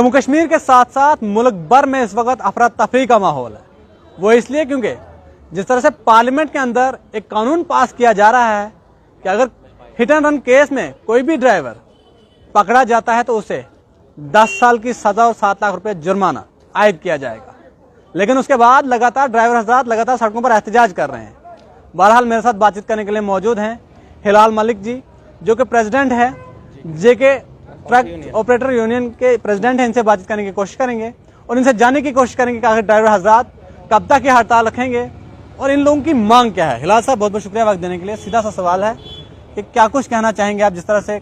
जम्मू कश्मीर के साथ साथ मुल्क भर में इस वक्त अफरा तफरी का माहौल है। वो इसलिए क्योंकि जिस तरह से पार्लियामेंट के अंदर एक कानून पास किया जा रहा है कि अगर हिट एंड रन केस में कोई भी ड्राइवर पकड़ा जाता है तो उसे 10 साल की सजा और 7 लाख रुपए जुर्माना आयद किया जाएगा। लेकिन उसके बाद लगातार ड्राइवर हजरात लगातार सड़कों पर एहतजाज कर रहे हैं। बहरहाल मेरे साथ बातचीत करने के लिए मौजूद हैं हिलाल मलिक जी, जो कि प्रेसिडेंट है जेके ट्रक ऑपरेटर यूनियन के प्रेसिडेंट हैं। इनसे बातचीत करने की कोशिश करेंगे और इनसे जानने की कोशिश करेंगे कि आखिर ड्राइवर हजरात कब तक ये हड़ताल रखेंगे और इन लोगों की मांग क्या है। हिलाल साहब, बहुत बहुत शुक्रिया वक्त देने के लिए। सीधा सा सवाल है कि क्या कुछ कहना चाहेंगे आप, जिस तरह से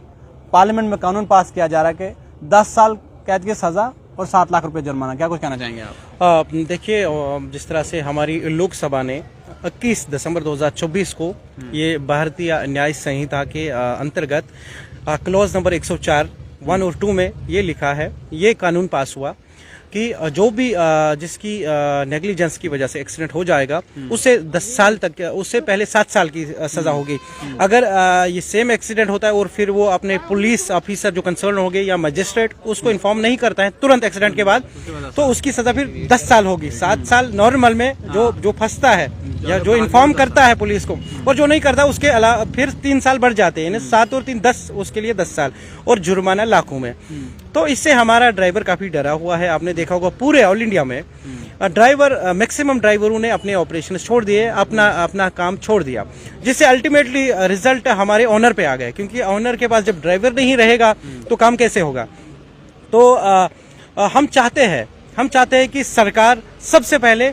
पार्लियामेंट में कानून पास किया जा रहा है कि 10 साल कैद की सजा और 7 लाख रुपए जुर्माना, क्या कुछ कहना चाहेंगे आप? देखिए, जिस तरह से हमारी लोकसभा ने 21 दिसंबर 2024 को ये भारतीय न्याय संहिता के अंतर्गत क्लॉज नंबर 104 1 और 2 में ये लिखा है, ये कानून पास हुआ कि जो भी जिसकी नेग्लिजेंस की वजह से एक्सीडेंट हो जाएगा उसे 10 साल तक, उससे पहले 7 साल की सजा होगी। अगर ये सेम एक्सीडेंट होता है और फिर वो अपने पुलिस ऑफिसर जो कंसर्न होंगे या मजिस्ट्रेट उसको इन्फॉर्म नहीं करता है तुरंत एक्सीडेंट के बाद, तो उसकी सजा फिर 10 साल होगी। 7 साल नॉर्मल में जो फंसता है या जो इन्फॉर्म करता है पुलिस को, और जो नहीं करता उसके अलावा फिर 3 साल बढ़ जाते हैं, 7 और 3 10, उसके लिए 10 साल और जुर्माना लाखों में। तो इससे हमारा ड्राइवर काफी डरा हुआ है। आपने देखा होगा पूरे ऑल इंडिया में ड्राइवर, मैक्सिमम ड्राइवरों ने अपने ऑपरेशन छोड़ दिए, अपना काम छोड़ दिया, जिससे अल्टीमेटली रिजल्ट हमारे ऑनर पे आ गए, क्योंकि ऑनर के पास जब ड्राइवर नहीं रहेगा तो काम कैसे होगा। तो हम चाहते हैं कि सरकार सबसे पहले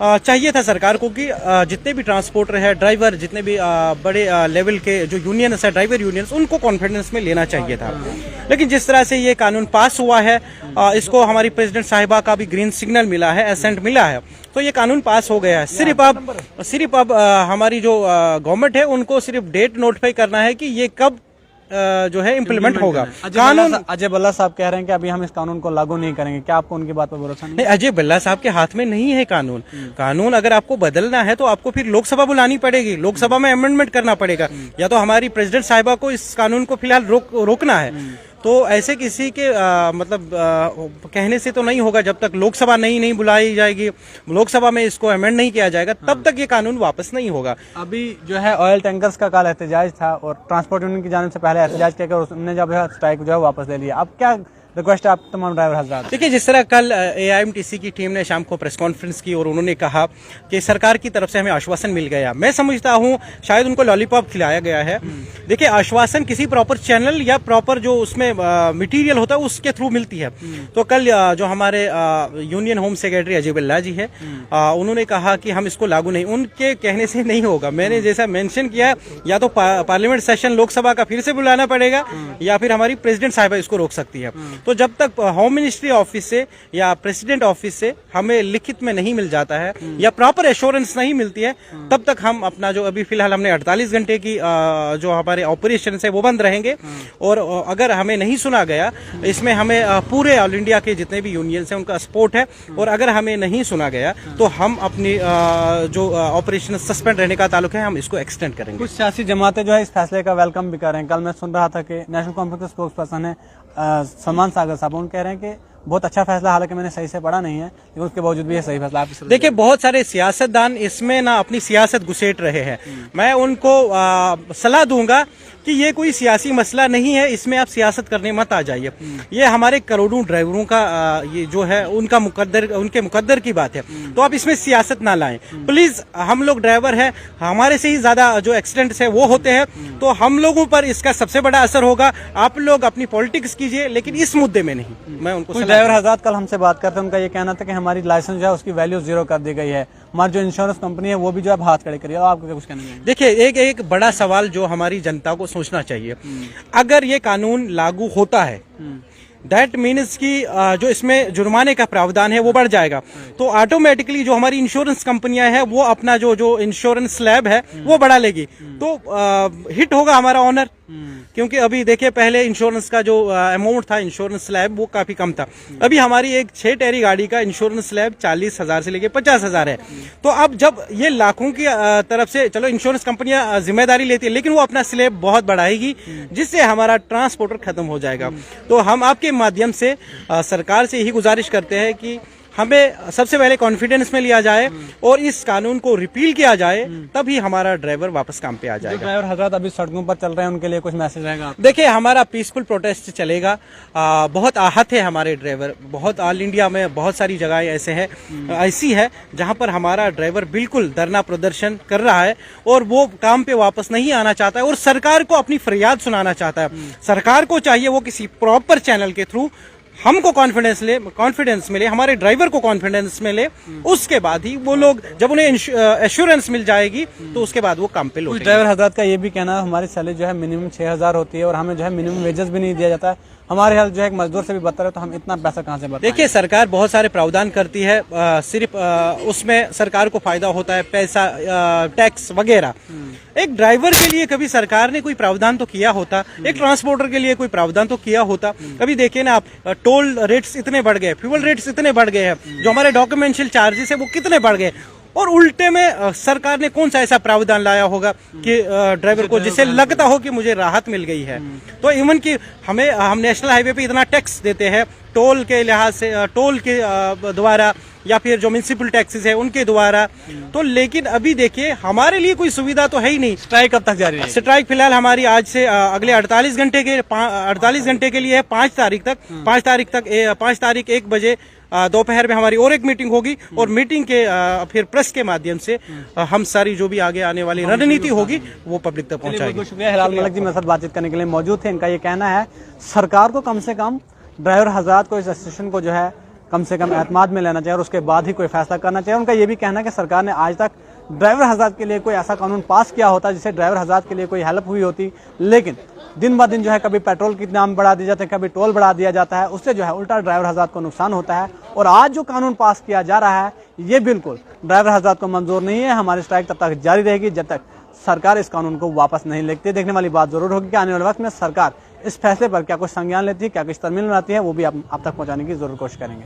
चाहिए था सरकार को कि जितने भी ट्रांसपोर्टर है, ड्राइवर, जितने भी बड़े लेवल के जो यूनियंस है, ड्राइवर यूनियंस, उनको कॉन्फिडेंस में लेना चाहिए था। लेकिन जिस तरह से ये कानून पास हुआ है, इसको हमारी प्रेसिडेंट साहिबा का भी ग्रीन सिग्नल मिला है, एसेंट मिला है, तो ये कानून पास हो गया है। सिर्फ अब हमारी जो गवर्नमेंट है उनको सिर्फ डेट नोटिफाई करना है कि ये कब जो है इम्प्लीमेंट होगा। कानून अजय भल्ला साहब कह रहे हैं कि अभी हम इस कानून को लागू नहीं करेंगे, क्या आपको उनकी बात पर भरोसा नहीं? अजय भल्ला साहब के हाथ में नहीं है कानून अगर आपको बदलना है तो आपको फिर लोकसभा बुलानी पड़ेगी, लोकसभा में अमेंडमेंट करना पड़ेगा, या तो हमारी प्रेसिडेंट साहिबा को इस कानून को फिलहाल रोकना है। तो ऐसे किसी के कहने से तो नहीं होगा। जब तक लोकसभा नहीं बुलाई जाएगी, लोकसभा में इसको अमेंड नहीं किया जाएगा, तब तक ये कानून वापस नहीं होगा। अभी जो है ऑयल टैंकर्स का कल एहतजाज था और ट्रांसपोर्ट यूनियन की जानिब से पहले एहतजाज किया और उन्होंने जब स्ट्राइक जो है वापस ले लिया। अब क्या रिक्वेस्ट है आप तमाम ड्राइवर हजरात? देखिए, जिस तरह कल AIMTC की टीम ने शाम को प्रेस कॉन्फ्रेंस की और उन्होंने कहा कि सरकार की तरफ से हमें आश्वासन मिल गया, मैं समझता हूं शायद उनको लॉलीपॉप खिलाया गया है। देखिए, आश्वासन किसी प्रॉपर चैनल या प्रॉपर जो उसमें मटेरियल होता है उसके थ्रू मिलती है। तो कल जो हमारे union home secretary Ajay Bhalla ji है, उन्होंने कहा कि हम इसको लागू नहीं, उनके कहने से नहीं होगा। मैंने जैसा मेंशन किया, या तो पार्लियामेंट सेशन लोकसभा का फिर से बुलाना पड़ेगा या फिर हमारी प्रेसिडेंट साहिबा इसको रोक सकती है। तो जब तक होम मिनिस्ट्री ऑफिस से या प्रेसिडेंट ऑफिस से हमें लिखित में नहीं मिल जाता है या प्रॉपर एश्योरेंस नहीं मिलती है, तब तक हम अपना जो अभी फिलहाल हमने 48 घंटे की जो हमारे ऑपरेशन है वो बंद रहेंगे। और अगर हमें नहीं सुना गया, इसमें हमें पूरे ऑल इंडिया के जितने भी यूनियंस हैं उनका सपोर्ट है, और अगर हमें नहीं सुना गया तो हम अपनी जो ऑपरेशन सस्पेंड रहने का ताल्लुक है हम इसको एक्सटेंड करेंगे। कुछ सियासी जमातें जो है इस फैसले का वेलकम भी कर रहे हैं। कल मैं सुन रहा था कि नेशनल कॉन्फ्रेंस के स्पोक्स पर्सन है सलमान सागर साहब, उन कह रहे हैं कि बहुत अच्छा फैसला, हालांकि मैंने सही से पढ़ा नहीं है, लेकिन उसके बावजूद भी ये सही फैसला। आप देखिए, बहुत सारे सियासतदान इसमें ना अपनी सियासत घुसेट रहे हैं। मैं उनको सलाह दूंगा कि ये कोई सियासी मसला नहीं है, इसमें आप सियासत करने मत आ जाइए। ये हमारे करोड़ों ड्राइवरों का ये जो है उनके मुकद्दर की बात है, तो आप इसमें सियासत ना लाएं प्लीज। हम लोग ड्राइवर हैं, हमारे से ही ज्यादा जो एक्सीडेंट्स है वो होते हैं, तो हम लोगों पर इसका सबसे बड़ा असर होगा। आप लोग अपनी पॉलिटिक्स कीजिए, लेकिन इस मुद्दे में नहीं। मैं उनको ड्राइवर हजरात कल हमसे बात करते हैं, उनका ये कहना था कि हमारी लाइसेंस जो है उसकी वैल्यू 0 कर दी गई है, हमारी जो इंश्योरेंस कंपनी है वो भी जो है हाथ खड़े करिए। आपको कुछ कहना है? देखिए, एक बड़ा सवाल जो हमारी जनता को सोचना चाहिए, अगर ये कानून लागू होता है दैट मीन्स कि जो इसमें जुर्माने का प्रावधान है वो बढ़ जाएगा, तो ऑटोमेटिकली जो हमारी इंश्योरेंस कंपनियां हैं वो अपना जो इंश्योरेंस स्लैब है वो बढ़ा लेगी, तो हिट होगा हमारा ऑनर। क्योंकि अभी देखिए पहले इंश्योरेंस का जो अमाउंट था, इंश्योरेंस स्लैब, वो काफी कम था। अभी हमारी एक 6 टैरी गाड़ी का इंश्योरेंस स्लैब 40,000 से लेके 50,000 है। तो अब जब ये लाखों की तरफ से, चलो इंश्योरेंस कंपनियां जिम्मेदारी लेती है, लेकिन वो अपना स्लैब बहुत बढ़ाएगी, जिससे हमारा ट्रांसपोर्टर खत्म हो जाएगा। तो हम आपके माध्यम से सरकार से यही गुजारिश करते हैं कि हमें सबसे पहले कॉन्फिडेंस में लिया जाए और इस कानून को रिपील किया जाए, तभी हमारा ड्राइवर वापस काम पे आ जाएगा। ड्राइवर हजरत अभी सड़कों पर चल रहे हैं, उनके लिए कुछ मैसेज रहेगा? देखिए, हमारा पीसफुल प्रोटेस्ट चलेगा। बहुत आहत है हमारे ड्राइवर, बहुत ऑल इंडिया में बहुत सारी जगहें ऐसी है जहां पर हमारा ड्राइवर बिल्कुल धरना प्रदर्शन कर रहा है और वो काम पे वापस नहीं आना चाहता है और सरकार को अपनी फरियाद सुनाना चाहता है। सरकार को चाहिए वो किसी प्रॉपर चैनल के थ्रू हमको कॉन्फिडेंस मिले, हमारे ड्राइवर को कॉन्फिडेंस मिले, उसके बाद ही वो लोग, जब उन्हें एश्योरेंस मिल जाएगी तो उसके बाद वो काम पे लौटेंगे। ड्राइवर हजरत का ये भी कहना है हमारी सैलरी जो है मिनिमम 6,000 होती है और हमें जो है मिनिमम वेजेस भी नहीं दिया जाता है। हमारे हाल जो है एक मजदूर से भी बदतर है, तो हम इतना पैसा कहाँ से बताएं? देखिए, सरकार बहुत सारे प्रावधान करती है, सिर्फ उसमें सरकार को फायदा होता है, पैसा, टैक्स वगैरह। एक ड्राइवर के लिए कभी सरकार ने कोई प्रावधान तो किया होता, एक ट्रांसपोर्टर के लिए कोई प्रावधान तो किया होता। अभी देखिए ना आप, टोल रेट्स इतने बढ़ गए, फ्यूल रेट्स इतने बढ़ गए हैं, जो हमारे डॉक्यूमेंशियल चार्जेस है वो कितने बढ़ गए, और उल्टे में सरकार ने कौन सा ऐसा प्रावधान लाया होगा कि ड्राइवर को जिससे लगता हो कि मुझे राहत मिल गई है। तो इवन कि हम नेशनल हाईवे पे इतना टैक्स देते हैं, टोल के लिहाज से, टोल के द्वारा, या फिर जो म्युनिसिपल टैक्सेस है उनके द्वारा, तो लेकिन अभी देखिए हमारे लिए कोई सुविधा तो है ही नहीं। स्ट्राइक कब तक जारी रहेगी? स्ट्राइक फिलहाल हमारी आज से अगले 48 घंटे के लिए है, 5 तारीख तक। 5 तारीख 1 बजे दोपहर में हमारी और एक मीटिंग होगी, और मीटिंग के फिर प्रेस के माध्यम से हम सारी जो भी आगे आने वाली रणनीति होगी वो पब्लिक तक पहुंचाएंगे। शुक्रिया। हिलाल मलिक जी मेरे साथ बातचीत करने के लिए मौजूद थे। इनका ये कहना है सरकार को कम से कम ड्राइवर हजरात को, इस एसोसिएशन को जो है कम से कम एतमाद में लेना चाहिए और उसके बाद ही कोई फैसला करना चाहिए। उनका ये भी कहना है कि सरकार ने आज तक ड्राइवर हजरात के लिए कोई ऐसा कानून पास किया होता जिससे ड्राइवर हजरात के लिए कोई हेल्प हुई होती, लेकिन दिन ब दिन जो है कभी पेट्रोल के दाम बढ़ा दिए जाते हैं, कभी टोल बढ़ा दिया जाता है, उससे जो है उल्टा ड्राइवर हजरात को नुकसान होता है। और आज जो कानून पास किया जा रहा है ये बिल्कुल ड्राइवर हजरात को मंजूर नहीं है। हमारी स्ट्राइक तब तक जारी रहेगी जब तक सरकार इस कानून को वापस नहीं लेती। देखने वाली बात जरूर होगी कि आने वाले वक्त में सरकार इस फैसले पर क्या कुछ संज्ञान लेती है, क्या कुछ तरमीम लाती है, वो भी आप तक पहुंचाने की जरूर कोशिश करेंगे।